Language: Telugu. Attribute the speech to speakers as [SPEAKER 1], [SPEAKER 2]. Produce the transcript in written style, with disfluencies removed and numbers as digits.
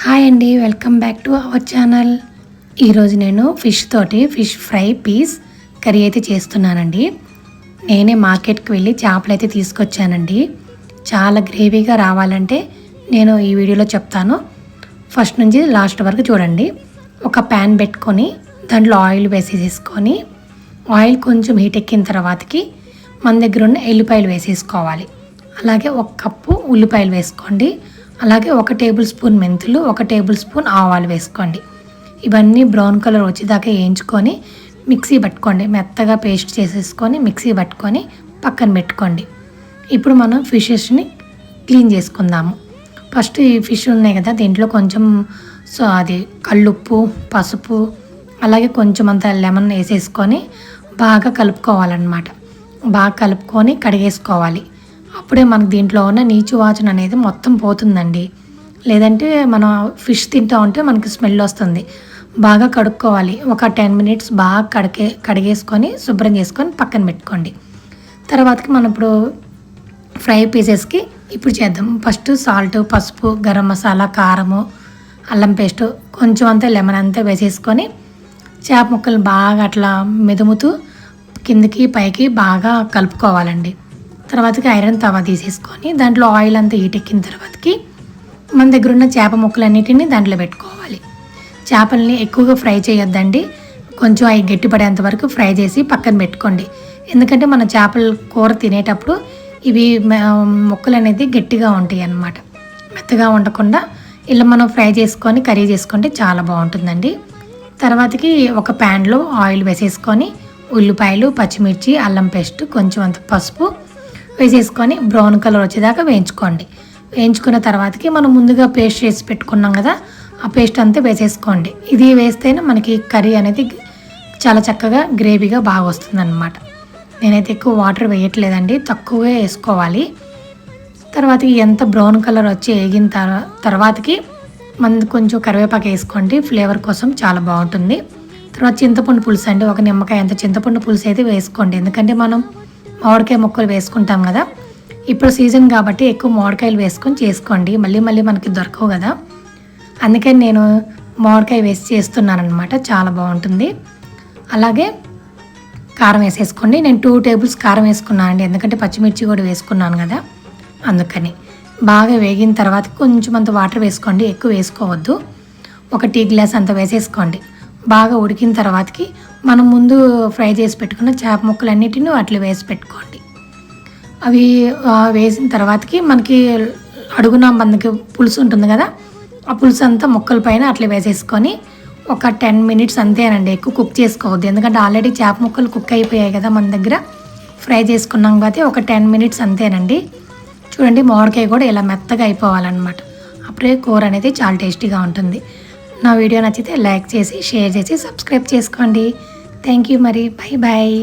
[SPEAKER 1] హాయ్ అండి, welcome back to our channel. ఈరోజు నేను ఫిష్ ఫ్రై పీస్ కర్రీ అయితే చేస్తున్నానండి. నేనే మార్కెట్కి వెళ్ళి చేపలు అయితే తీసుకొచ్చానండి. చాలా గ్రేవీగా రావాలంటే నేను ఈ వీడియోలో చెప్తాను. ఫస్ట్ నుంచి లాస్ట్ వరకు చూడండి. ఒక ప్యాన్ పెట్టుకొని దాంట్లో ఆయిల్ వేసేసుకొని ఆయిల్ కొంచెం హీట్ ఎక్కిన తర్వాతకి మన దగ్గర ఉన్న ఎల్లిపాయలు వేసేసుకోవాలి. అలాగే 1 కప్పు ఉల్లిపాయలు వేసుకోండి. అలాగే 1 టేబుల్ స్పూన్ మెంతులు, 1 టేబుల్ స్పూన్ ఆవాలు వేసుకోండి. ఇవన్నీ బ్రౌన్ కలర్ వచ్చేదాకా వేయించుకొని మిక్సీ పట్టుకోండి. మెత్తగా పేస్ట్ చేసేసుకొని మిక్సీ పట్టుకొని పక్కన పెట్టుకోండి. ఇప్పుడు మనం ఫిషెస్ని క్లీన్ చేసుకుందాము. ఫస్ట్ ఈ ఫిష్ ఉన్నాయి కదా, దీంట్లో కొంచెం కల్లుప్పు, పసుపు, అలాగే కొంచెం అంత లెమన్ వేసేసుకొని బాగా కలుపుకోవాలన్నమాట. బాగా కలుపుకొని కడిగేసుకోవాలి. అప్పుడే మనకు దీంట్లో ఉన్న నీచు వాసన అనేది మొత్తం పోతుందండి. లేదంటే మనం ఫిష్ తింటూ ఉంటే మనకి స్మెల్ వస్తుంది. బాగా కడుక్కోవాలి. ఒక 10 మినిట్స్ బాగా కడిగేసుకొని శుభ్రం చేసుకొని పక్కన పెట్టుకోండి. తర్వాతకి మనం ఇప్పుడు ఫ్రై పీసెస్కి ఇప్పుడు చేద్దాం. ఫస్ట్ సాల్ట్, పసుపు, గరం మసాలా, కారము, అల్లం పేస్టు, కొంచెం అంతా లెమన్ అంతా వేసేసుకొని చేప ముక్కలు బాగా అట్లా మెదుముతూ కిందకి పైకి బాగా కలుపుకోవాలండి. తర్వాతకి ఐరన్ తవా తీసేసుకొని దాంట్లో ఆయిల్ అంతా హీట్ ఎక్కిన తర్వాతకి మన దగ్గర ఉన్న చేప ముక్కలన్నిటిని దాంట్లో పెట్టుకోవాలి. చేపల్ని ఎక్కువగా ఫ్రై చేయొద్దండి. కొంచెం అవి గట్టిపడేంత వరకు ఫ్రై చేసి పక్కన పెట్టుకోండి. ఎందుకంటే మన చేపల కూర తినేటప్పుడు ఇవి ముక్కలు అనేది గట్టిగా ఉంటాయి అన్నమాట. మెత్తగా ఉండకుండా ఇలా మనం ఫ్రై చేసుకొని కర్రీ చేసుకుంటే చాలా బాగుంటుందండి. తర్వాతకి ఒక ప్యాన్లో ఆయిల్ వేసేసుకొని ఉల్లిపాయలు, పచ్చిమిర్చి, అల్లం పేస్ట్, కొంచెం అంత పసుపు వేసేసుకొని బ్రౌన్ కలర్ వచ్చేదాకా వేయించుకోండి. వేయించుకున్న తర్వాతకి మనం ముందుగా పేస్ట్ చేసి పెట్టుకున్నాం కదా, ఆ పేస్ట్ అంతా వేసేసుకోండి. ఇది వేస్తేనే మనకి కర్రీ అనేది చాలా చక్కగా గ్రేవీగా బాగా వస్తుంది అన్నమాట. నేనైతే ఎక్కువ వాటర్ వేయట్లేదండి, తక్కువే వేసుకోవాలి. తర్వాతకి ఎంత బ్రౌన్ కలర్ వచ్చి వేగిన తర్వాతకి మనం కొంచెం కరివేపాకు వేసుకోండి. ఫ్లేవర్ కోసం చాలా బాగుంటుంది. తర్వాత చింతపండు పులుసు అండి, 1 నిమ్మకాయ అంత చింతపండు పులుసు అయితే వేసుకోండి. ఎందుకంటే మనం మామిడికాయ ముక్కలు వేసుకుంటాం కదా, ఇప్పుడు సీజన్ కాబట్టి ఎక్కువ మామిడికాయలు వేసుకొని చేసుకోండి. మళ్ళీ మనకి దొరకవు కదా, అందుకని నేను మామిడికాయ వేసి చేస్తున్నాను అనమాట. చాలా బాగుంటుంది. అలాగే కారం వేసేసుకోండి. నేను 2 టేబుల్స్ కారం వేసుకున్నాను అండి, ఎందుకంటే పచ్చిమిర్చి కూడా వేసుకున్నాను కదా, అందుకని. బాగా వేగిన తర్వాత కొంచెం అంత వాటర్ వేసుకోండి, ఎక్కువ వేసుకోవద్దు. 1 టీ గ్లాస్ అంత వేసేసుకోండి. బాగా ఉడికిన తర్వాతకి మనం ముందు ఫ్రై చేసి పెట్టుకున్న చేప ముక్కలన్నిటిని అట్లా వేసి పెట్టుకోండి. అవి వేసిన తర్వాతకి మనకి అడుగున మనకి పులుసు ఉంటుంది కదా, ఆ పులుసు అంతా ముక్కల పైన అట్లా వేసేసుకొని ఒక 10 మినిట్స్ అంతేనండి, ఎక్కువ కుక్ చేసుకోవద్దు. ఎందుకంటే ఆల్రెడీ చేప ముక్కలు కుక్ అయిపోయాయి కదా మన దగ్గర, ఫ్రై చేసుకున్నాం కాబట్టి ఒక 10 మినిట్స్ అంతేనండి. చూడండి, మామిడికాయ కూడా ఇలా మెత్తగా అయిపోవాలన్నమాట. అప్పుడే కూర అనేది చాలా టేస్టీగా ఉంటుంది. నా వీడియో నచ్చితే లైక్ చేసి, షేర్ చేసి, సబ్స్క్రైబ్ చేసుకోండి. Thank you. మరి బాయ్ బాయ్.